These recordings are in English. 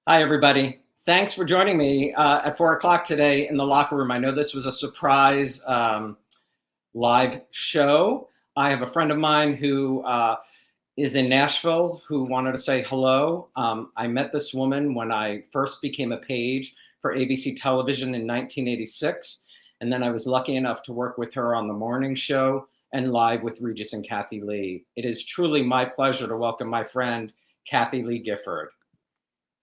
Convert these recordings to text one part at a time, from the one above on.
Hi, everybody. Thanks for joining me at 4 o'clock today in the Locher Room. I know this was a surprise live show. I have a friend of mine who is in Nashville who wanted to say hello. I met this woman when I first became a page for ABC television in 1986. And then I was lucky enough to work with her on the morning show and live with Regis and Kathie Lee. It is truly my pleasure to welcome my friend, Kathie Lee Gifford.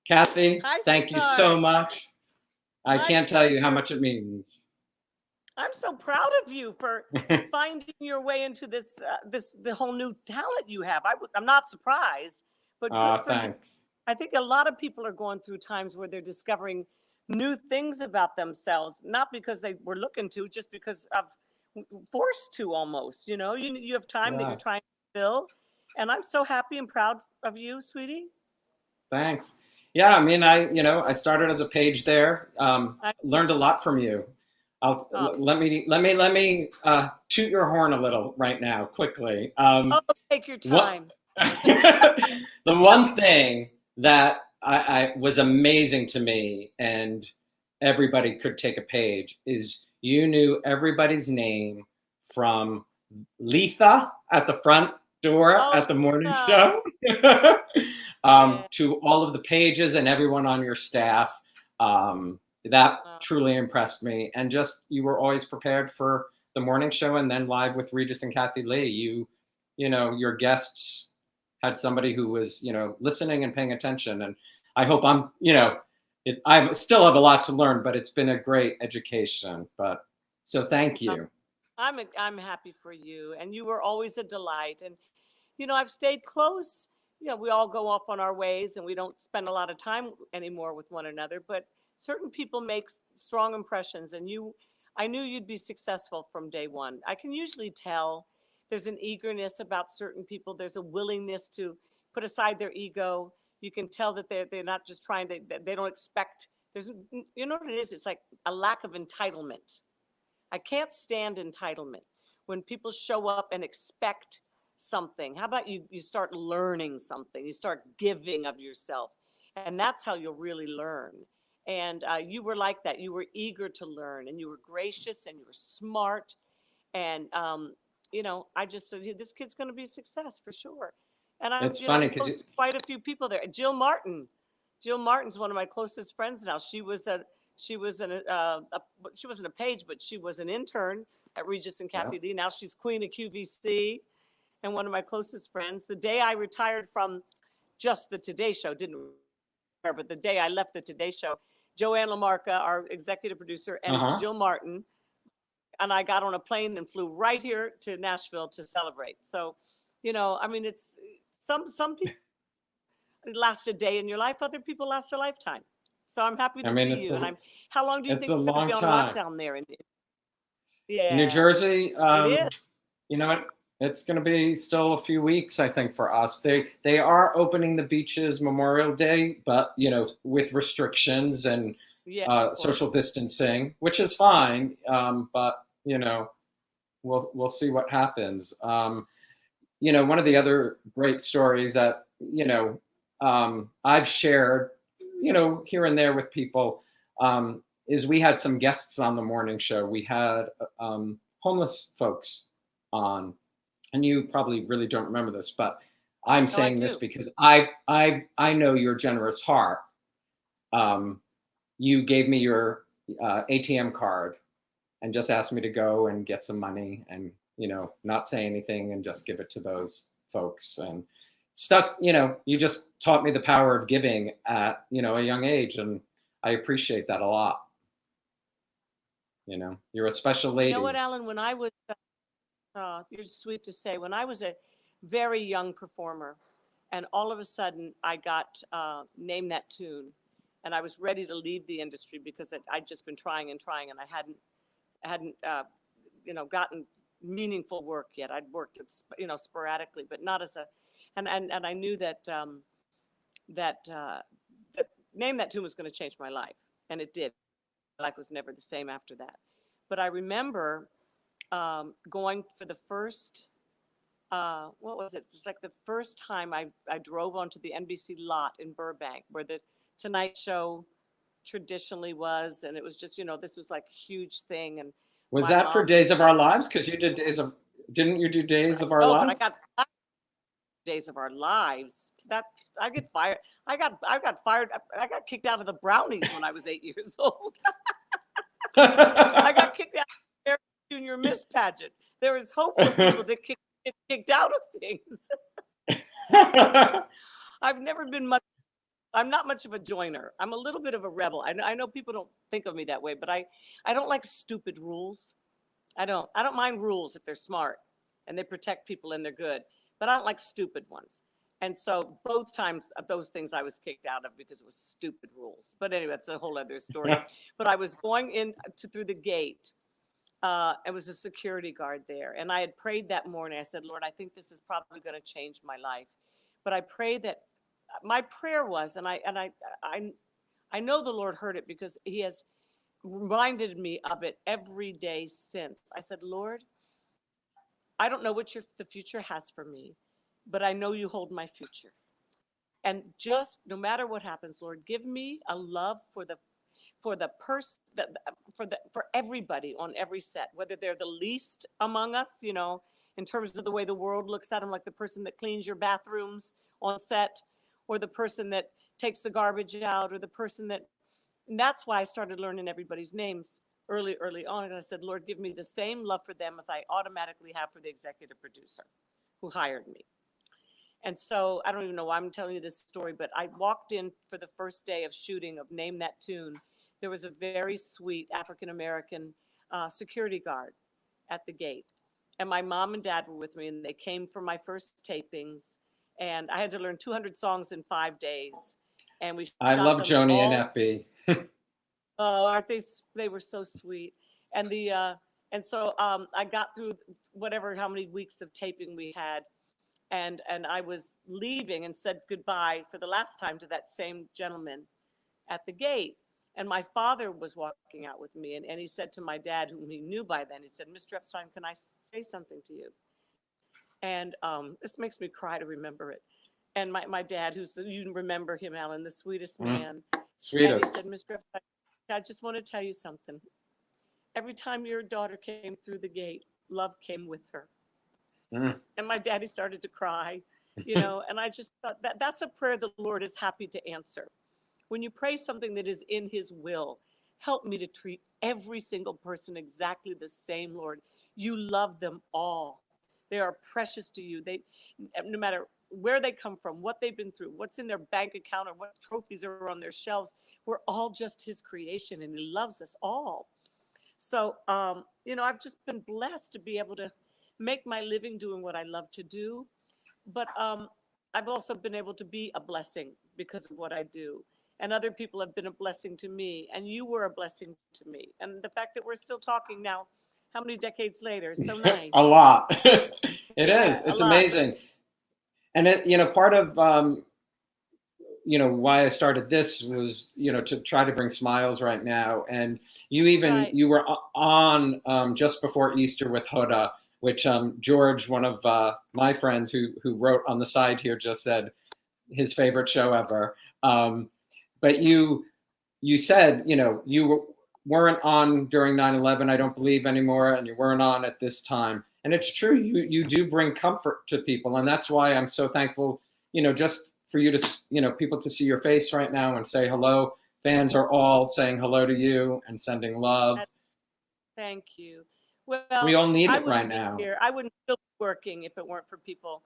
Kathie, Hi, thank you so sweetheart. much. I My can't tell you how pleasure. much it means. I'm so proud of you for finding your way into the whole new talent you have. I'm not surprised, but good for you. Thanks. I think a lot of people are going through times where they're discovering new things about themselves, not because they were looking to, just because of forced to almost. You have time that you're Right. trying to fill, and I'm so happy and proud of you, sweetie. Thanks. Yeah, I mean, I started as a page there. I, Learned a lot from you. oh, Let me toot your horn a little right now, quickly. oh, take your What time. the one thing that I was amazing to me, and everybody could take a page, is you knew everybody's name from Letha at the front door Oh, at the morning yeah. show Yeah. to all of the pages and everyone on your staff. That Uh, truly impressed me. And just you were always prepared for the morning show and then live with Regis and Kathie Lee. Your guests had somebody who was, listening and paying attention. And I hope I still have a lot to learn, but it's been a great education. But so thank uh, you. I'm happy for you, and you were always a delight. And I've stayed close. We all go off on our ways, and we don't spend a lot of time anymore with one another. But certain people make strong impressions, and I knew you'd be successful from day one. I can usually tell there's an eagerness about certain people. There's a willingness to put aside their ego. You can tell that they're not just trying to. That they don't expect. There's you know what it is. It's like a lack of entitlement. I can't stand entitlement. When people show up and expect something, how about you start learning something? You start giving of yourself. And that's how you'll really learn. And you were like that. You were eager to learn, and you were gracious, and you were smart. And, I just said, "Yeah, this kid's going to be a success for sure." And I'm, It's funny because close to quite a few people there. Jill Martin. Jill Martin's one of my closest friends now. She was she wasn't a page, but she was an intern at Regis and yeah. Kathie Lee. Now she's queen of QVC and one of my closest friends. The day I retired from just the Today Show, didn't retire, but the day I left the Today Show, Joanne Lamarca, our executive producer, and Uh-huh. Jill Martin, and I got on a plane and flew right here to Nashville to celebrate. So, it's some people last a day in your life, other people last a lifetime. So I'm happy I to mean, see you. And how long do you it's think a you're going to long be on time. lockdown there? New Yeah, Jersey, it is. you know what? It's going to be still a few weeks, I think, for us. They are opening the beaches Memorial Day, but with restrictions and Yeah, of social course. distancing, which is fine. But we'll see what happens. One of the other great stories that I've shared, here and there with people, is we had some guests on the morning show. We had homeless folks on, and you probably really don't remember this, but I'm No, I saying this do. because I know your generous heart. Um, you gave me your ATM card and just asked me to go and get some money and not say anything and just give it to those folks and stuck. You just taught me the power of giving at a young age, and I appreciate that a lot. You're a special You know what, lady. Alan? When I was, you're sweet to say, when I was a very young performer, and all of a sudden I got Name That Tune, and I was ready to leave the industry because I'd just been trying and trying, and I hadn't gotten meaningful work yet. I'd worked, sporadically, but not as a, and I knew that Name That Tune was going to change my life, and it did. My life was never the same after that. But I remember going for the first, what was it? It was like the first time I drove onto the NBC lot in Burbank, where the Tonight Show traditionally was, and it was just, this was like a huge thing. And Was my that for mom, Days of Our Lives? Because you did didn't you do Days of Our no, but I Lives? got fired Days of Our Lives. That I get fired. I got fired. I got kicked out of the Brownies when I was 8 years old. I got kicked out of the Junior Miss pageant. There is hope for people that get kicked out of things. I've never been much. I'm not much of a joiner. I'm a little bit of a rebel. I know people don't think of me that way, but I don't like stupid rules. I don't mind rules if they're smart and they protect people and they're good, but I don't like stupid ones. And so both times of those things I was kicked out of because it was stupid rules. But anyway, that's a whole other story. But I was going through the gate. It was a security guard there. And I had prayed that morning. I said, Lord, I think this is probably going to change my life. But I pray that my prayer was, and I know the Lord heard it because he has reminded me of it every day since. I said, Lord, I don't know what the future has for me, but I know you hold my future. And just no matter what happens, Lord, give me a love for the person, for everybody on every set, whether they're the least among us, in terms of the way the world looks at them, like the person that cleans your bathrooms on set, or the person that takes the garbage out, or the person that. And that's why I started learning everybody's names early on. And I said, Lord, give me the same love for them as I automatically have for the executive producer who hired me. And so I don't even know why I'm telling you this story, but I walked in for the first day of shooting of Name That Tune. There was a very sweet African-American security guard at the gate. And my mom and dad were with me, and they came for my first tapings. And I had to learn 200 songs in 5 days. And we I shot love them Joni and all. FB. Oh, aren't they? They were so sweet. And so I got through how many weeks of taping we had, and I was leaving and said goodbye for the last time to that same gentleman at the gate. And my father was walking out with me, and he said to my dad, whom he knew by then, he said, Mr. Epstein, can I say something to you? And this makes me cry to remember it. And my dad, you remember him, Alan, the sweetest man. And he Sweetest. said, Mr. Epstein, I just want to tell you something. Every time your daughter came through the gate, love came with her. Mm. And my daddy started to cry, and I just thought that's a prayer the Lord is happy to answer. When you pray something that is in his will, help me to treat every single person exactly the same, Lord. You love them all. They are precious to you. No matter where they come from, what they've been through, what's in their bank account, or what trophies are on their shelves, we're all just his creation, and he loves us all. So, I've just been blessed to be able to make my living doing what I love to do. But I've also been able to be a blessing because of what I do. And other people have been a blessing to me. And you were a blessing to me. And the fact that we're still talking now, how many decades later, is so nice. A lot. It Yeah, is. a It's lot. amazing. And part of why I started this was to try to bring smiles right now. And Right. you were on just before Easter with Hoda, which George, one of my friends who wrote on the side here, just said his favorite show ever. But you said you weren't on during 9/11, I don't believe anymore, and you weren't on at this time. And it's true, you do bring comfort to people, and that's why I'm so thankful, just for you to, people to see your face right now and say hello. Fans are all saying hello to you and sending love. Thank you. We Well, all need I it right wouldn't be now. here. I wouldn't still be working if it weren't for people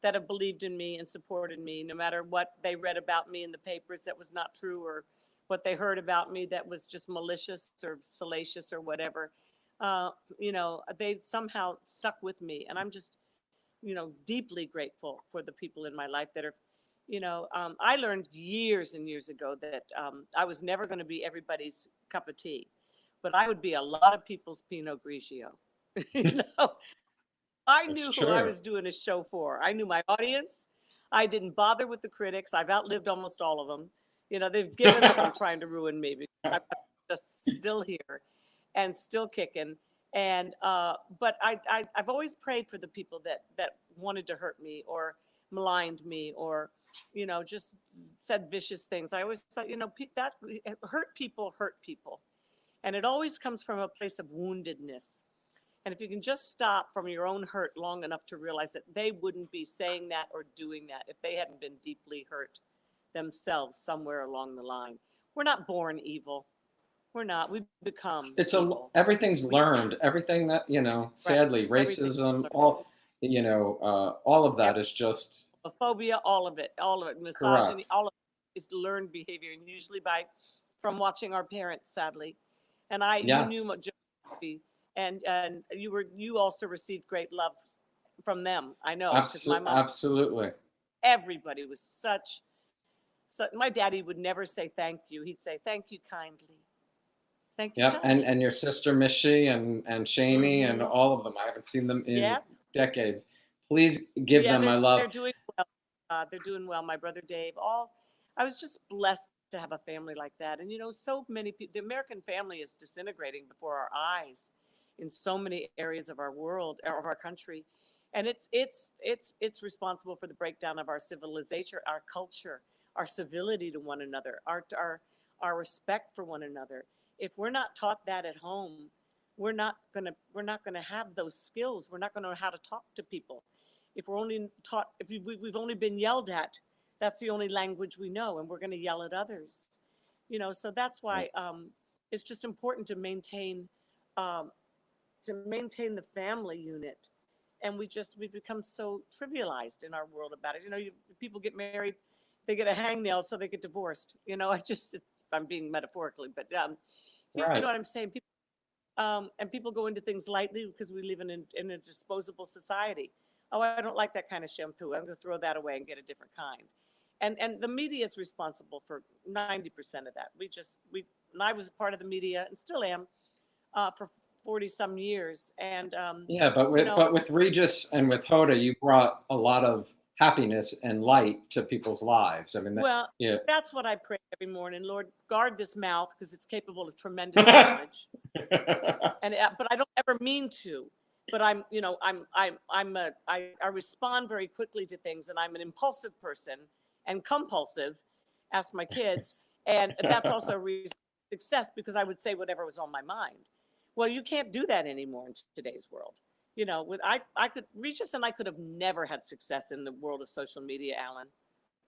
that have believed in me and supported me, no matter what they read about me in the papers that was not true, or what they heard about me that was just malicious or salacious or whatever. They somehow stuck with me. And I'm just, deeply grateful for the people in my life that are, I learned years and years ago that I was never going to be everybody's cup of tea, but I would be a lot of people's Pinot Grigio. you know, I It's knew who I true. was doing a show for. I knew my audience. I didn't bother with the critics. I've outlived almost all of them. They've given up on trying to ruin me because I'm just still here and still kicking. And but I've always prayed for the people that wanted to hurt me or maligned me or just said vicious things. I always thought, that hurt people. And it always comes from a place of woundedness. And if you can just stop from your own hurt long enough to realize that they wouldn't be saying that or doing that if they hadn't been deeply hurt themselves somewhere along the line. We're not born evil. We're not. We become evil. Everything's learned. Everything that, sadly, Right. racism, all of that Yep. is just Phobia, all of it, misogyny, correct. all of it is learned behavior, and usually from watching our parents, sadly. And you knew Yes, Joey, and you also received great love from them. I know, because my mom, absolutely. everybody was so. My daddy would never say thank you. He'd say thank you kindly. Thank you Yep, kindly. and your sister Missy and Shaney and Mm-hmm. all of them. I haven't seen them in Yep. decades. Please give Yeah, them my they're love. doing well. They're doing well. My brother Dave. I was just blessed to have a family like that. And so many people. The American family is disintegrating before our eyes, in so many areas of our world, of our country, and it's responsible for the breakdown of our civilization, our culture, our civility to one another, our respect for one another. If we're not taught that at home, we're not gonna have those skills. We're not gonna know how to talk to people. If we're only taught, if we've only been yelled at, that's the only language we know, and we're going to yell at others. So that's why it's just important um, to maintain the family unit. And we've become so trivialized in our world about it. People get married, they get a hangnail, so they get divorced. I'm being metaphorically, but you Right. know what I'm saying. And people go into things lightly because we live in a disposable society. Oh, I don't like that kind of shampoo. I'm going to throw that away and get a different kind. And the media is responsible for 90% of that. And I was a part of the media and still am for 40 some years. And Yeah, but with Regis and with Hoda, you brought a lot of happiness and light to people's lives. I mean, well, yeah. that's what I pray every morning. Lord, guard this mouth because it's capable of tremendous damage. And but I don't ever mean to. But I respond very quickly to things, and I'm an impulsive person and compulsive. Ask my kids, and that's also a reason for success because I would say whatever was on my mind. Well, you can't do that anymore in today's world. I could Regis and I could have never had success in the world of social media, Alan.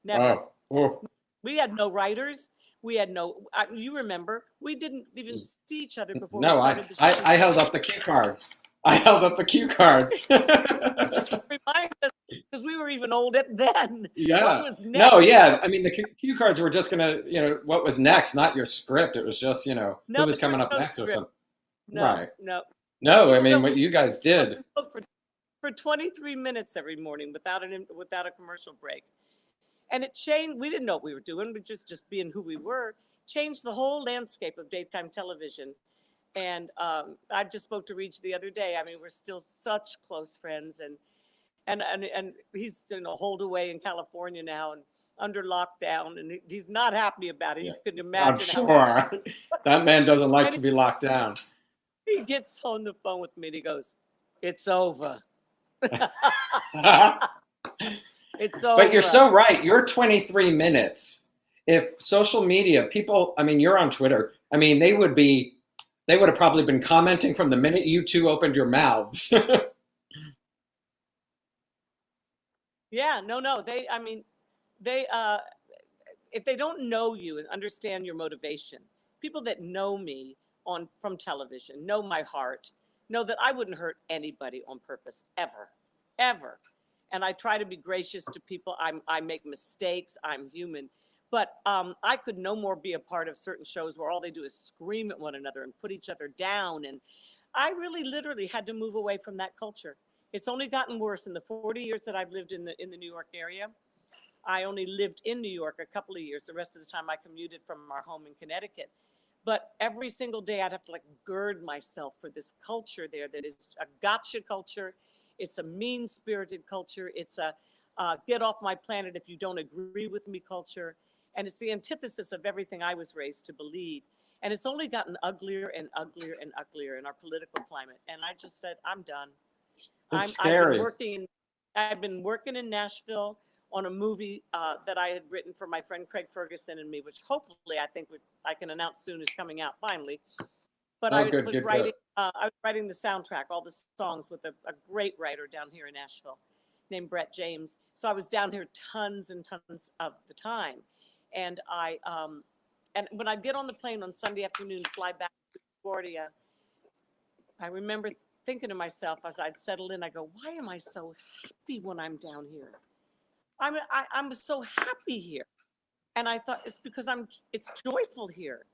Never. Oh, oh. We had no writers. We had no. You remember? We didn't even see each other before we No, started the show. I held up the cue cards. I held up the cue cards. Remind us, because we were even old then. Yeah. What was next? No, yeah. I mean, the cue cards were just gonna, what was next, not your script. It was just, who No, was there coming was up no next or script. something. No, Right. no. No, I People mean, don't what you guys did. for 23 minutes every morning without a commercial break. And it changed. We didn't know what we were doing. We just being who we were changed the whole landscape of daytime television. And I just spoke to Reach the other day. I mean, we're still such close friends, and he's holed away in California now and under lockdown, and he's not happy about it. Yeah. You can I'm imagine sure that man doesn't like and to be locked down. he gets on the phone with me and he goes, "It's over." It's over. But you're so right. You're 23 minutes. If social media people, I mean, you're on Twitter. I mean, they would have probably been commenting from the minute you two opened your mouths. Yeah, no. They if they don't know you and understand your motivation, people that know me from television, know my heart, know that I wouldn't hurt anybody on purpose ever, ever. And I try to be gracious to people. I make mistakes. I'm human. But I could no more be a part of certain shows where all they do is scream at one another and put each other down. And I really literally had to move away from that culture. It's only gotten worse in the 40 years that I've lived in the New York area. I only lived in New York a couple of years. The rest of the time I commuted from our home in Connecticut. But every single day I'd have to gird myself for this culture there that is a gotcha culture. It's a mean-spirited culture. It's a get off my planet if you don't agree with me culture. And it's the antithesis of everything I was raised to believe. And it's only gotten uglier and uglier and uglier in our political climate. And I just said, I'm done. It's scary. I've been working in Nashville on a movie that I had written for my friend Craig Ferguson and me, which hopefully I think I can announce soon is coming out finally. But Oh, I good, was good, writing, good. I was writing the soundtrack, all the songs with a great writer down here in Nashville named Brett James. So I was down here tons and tons of the time. And and when I get on the plane on Sunday afternoon, fly back to LaGuardia, I remember thinking to myself as I'd settle in, I go, why am I so happy when I'm down here? I'm so happy here. And I thought it's because it's joyful here.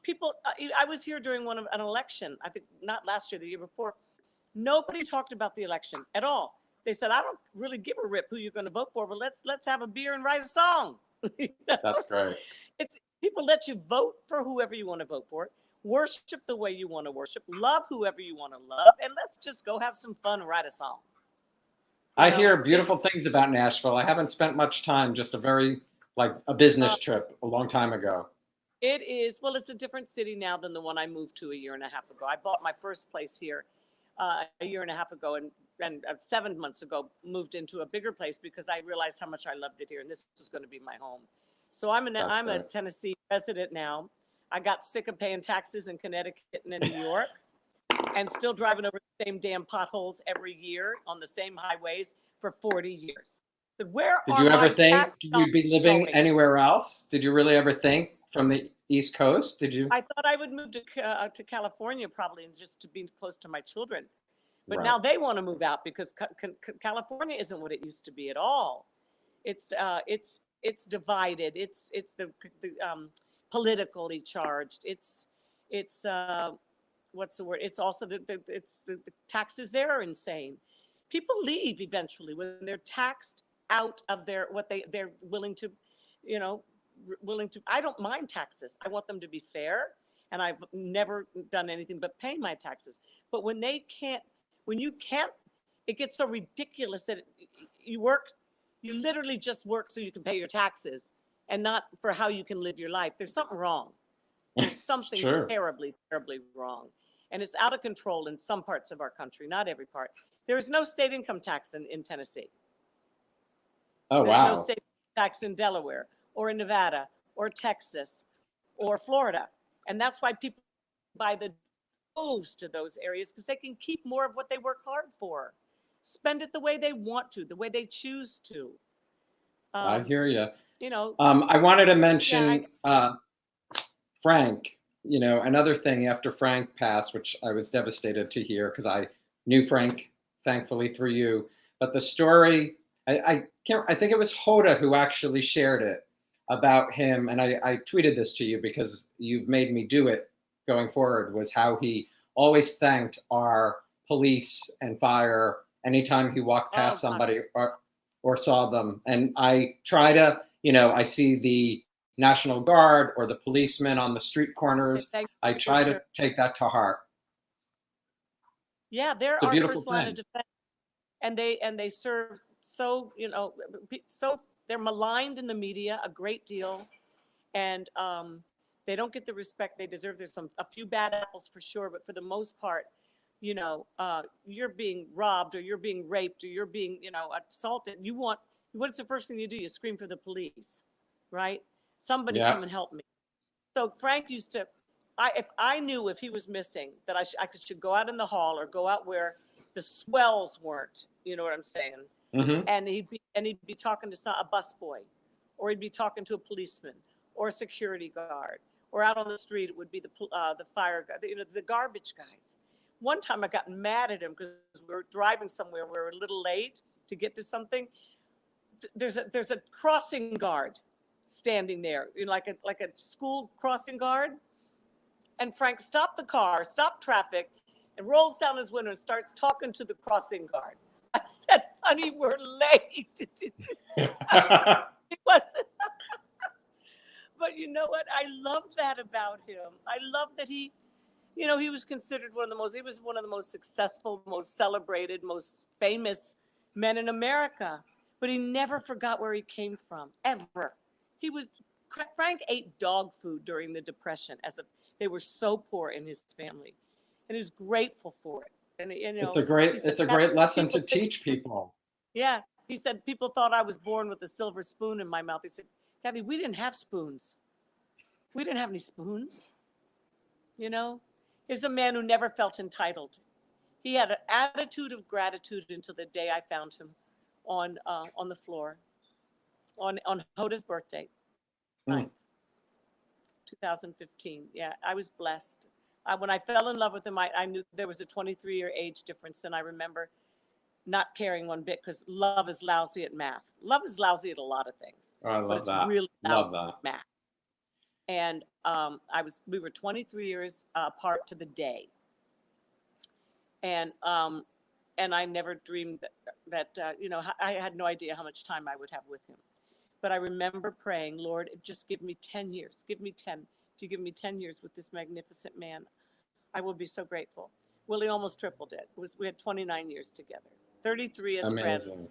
People, I was here during an election, I think not last year, the year before. Nobody talked about the election at all. They said, I don't really give a rip who you're going to vote for, but let's have a beer and write a song. You know? That's great. It's people let you vote for whoever you want to vote for, worship the way you want to worship, love whoever you want to love, and let's just go have some fun and write a song. I hear beautiful things about Nashville. I haven't spent much time, just a business trip a long time ago. It is, well, it's a different city now than the one I moved to a year and a half ago. I bought my first place here a year and a half ago, and 7 months ago moved into a bigger place because I realized how much I loved it here, and this was going to be my home. So I'm a Tennessee resident now. I got sick of paying taxes in Connecticut and in New York, and still driving over the same damn potholes every year on the same highways for 40 years. So Did you ever think you'd be living anywhere else? Did you really ever think from the East Coast? Did you? I thought I would move to California probably, and just to be close to my children. But Right. now they want to move out because California isn't what it used to be at all. It's divided. It's the politically charged. It's what's the word? It's also the taxes there are insane. People leave eventually when they're taxed out of what they're willing to, I don't mind taxes. I want them to be fair, and I've never done anything but pay my taxes. But when you can't, it gets so ridiculous that you literally just work so you can pay your taxes and not for how you can live your life. There's something wrong. There's something terribly, terribly wrong. And it's out of control in some parts of our country, not every part. There is no state income tax in Tennessee. Oh, There's wow. no state tax in Delaware or in Nevada or Texas or Florida. And that's why people buy the moves to those areas, because they can keep more of what they work hard for. Spend it the way they want to, the way they choose to. I hear you. I wanted to mention Frank. Another thing after Frank passed, which I was devastated to hear because I knew Frank, thankfully, through you. But the story, I think it was Hoda who actually shared it about him, and I tweeted this to you because you've made me do it going forward, was how he always thanked our police and fire anytime he walked past somebody or saw them. And I try to, I see the National Guard or the policemen on the street corners. I try to take that to heart. Yeah, they're our first line of defense, and they serve so they're maligned in the media a great deal, and they don't get the respect they deserve. There's a few bad apples for sure, but for the most part, you're being robbed or you're being raped or you're being assaulted. What's the first thing you do? You scream for the police, right? Somebody come and help me. So Frank used to, if I knew if he was missing, that I should go out in the hall or go out where the swells weren't. You know what I'm saying? Mm-hmm. And he'd be talking to a busboy, or he'd be talking to a policeman or a security guard, or out on the street it would be the fire guy, the garbage guys. One time I got mad at him because we were driving somewhere. We were a little late to get to something. There's a crossing guard standing there, like a school crossing guard. And Frank stopped the car, stopped traffic, and rolls down his window and starts talking to the crossing guard. I said, honey, we're late. It wasn't. But you know what? I love that about him. I love that he was considered one of the most successful, most celebrated, most famous men in America. But he never forgot where he came from, ever. Frank ate dog food during the Depression they were so poor in his family, and he was grateful for it. And it's a great lesson to teach people. Yeah, He said, people thought I was born with a silver spoon in my mouth. He said, Kathie, we didn't have spoons. We didn't have any spoons. You know, here's a man who never felt entitled. He had an attitude of gratitude until the day I found him on the floor on Hoda's birthday, 2015. Yeah, I was blessed. When I fell in love with him, I knew there was a 23-year age difference, and I remember not caring one bit because love is lousy at math. Love is lousy at a lot of things. Oh, I love that. Really love that. At math. And we were 23 years apart to the day. And I never dreamed that I had no idea how much time I would have with him. But I remember praying, Lord, just give me 10 years. Give me 10. If you give me 10 years with this magnificent man, I will be so grateful. Willie almost tripled it. We had 29 years together, 33 as friends,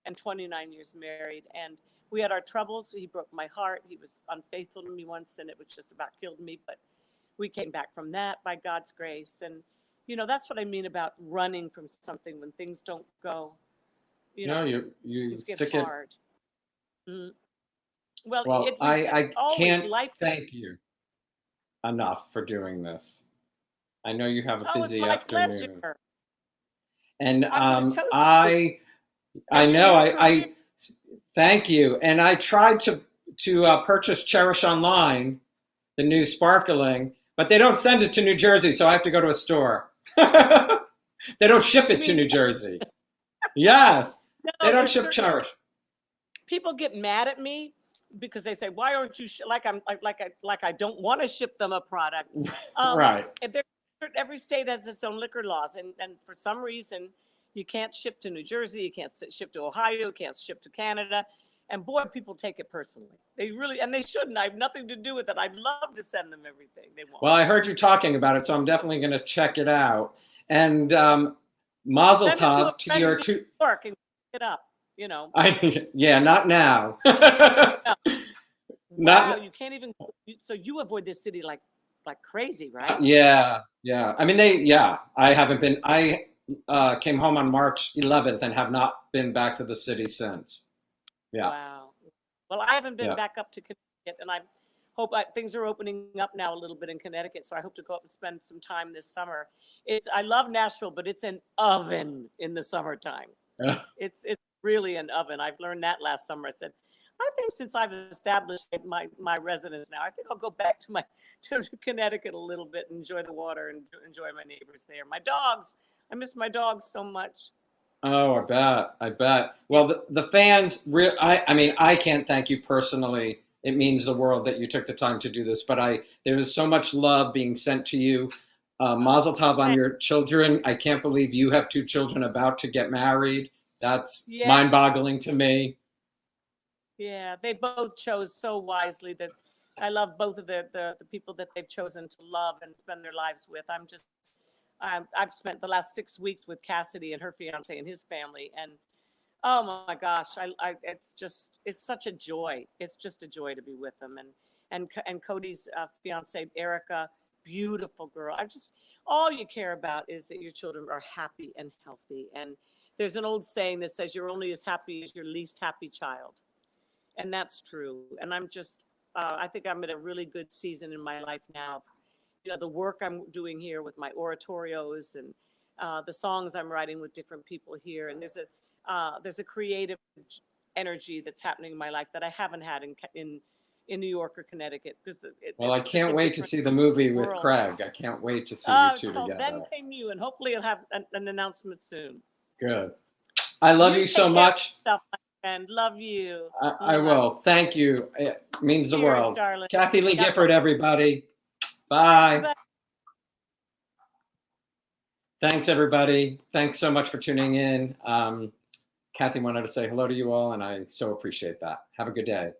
and 29 years married. And we had our troubles. He broke my heart. He was unfaithful to me once, and it was just about killed me. But we came back from that by God's grace. And, that's what I mean about running from something when things don't go. You stick it. Hard. Mm. Well, I can't thank you enough for doing this. I know you have a busy afternoon. Pleasure. And I thank you. And I tried to purchase Cherish online, the new sparkling, but they don't send it to New Jersey, so I have to go to a store. They don't ship it to New Jersey. Yes, they don't ship Cherish. People get mad at me because they say, "Why aren't you like I don't want to ship them a product?" Right. Every state has its own liquor laws, and for some reason, you can't ship to New Jersey, you can't ship to Ohio, you can't ship to Canada, and boy, people take it personally. They really, and they shouldn't. I have nothing to do with it. I'd love to send them everything they want. Well, I heard you talking about it, so I'm definitely going to check it out. And Mazel Tov to your two. Work and pick it up. Not now. Wow, you can't even. So you avoid this city like crazy, right? Yeah. I mean, I haven't been. I came home on March 11th and have not been back to the city since. Yeah. Wow. Well, I haven't been back up to Connecticut, and I hope things are opening up now a little bit in Connecticut. So I hope to go up and spend some time this summer. I love Nashville, but it's an oven in the summertime. Yeah. It's really an oven. I've learned that last summer. I said, I think since I've established my residence now, I think I'll go back to Connecticut a little bit and enjoy the water and enjoy my neighbors there. My dogs, I miss my dogs so much. Oh, I bet. Well, the fans, I can't thank you personally. It means the world that you took the time to do this, but there is so much love being sent to you. Mazel Tov on your children. I can't believe you have 2 children about to get married. That's mind-boggling to me. Yeah, they both chose so wisely that I love both of the people that they've chosen to love and spend their lives with. I've spent the last 6 weeks with Cassidy and her fiance and his family, and oh my gosh, it's such a joy. It's just a joy to be with them, and Cody's fiance Erica, beautiful girl. All you care about is that your children are happy and healthy. And there's an old saying that says you're only as happy as your least happy child. And that's true. And I think I'm in a really good season in my life now. The work I'm doing here with my oratorios and the songs I'm writing with different people here. And there's a creative energy that's happening in my life that I haven't had in New York or Connecticut. I can't wait to see the movie with Craig. I can't wait to see you two together. Then Came You, and hopefully it'll have an announcement soon. Good. I love you so much. And love you. I will. Thank you. It means the world. Darling. Kathie Lee Gifford, everybody. Bye. Bye. Thanks, everybody. Thanks so much for tuning in. Kathie wanted to say hello to you all, and I so appreciate that. Have a good day.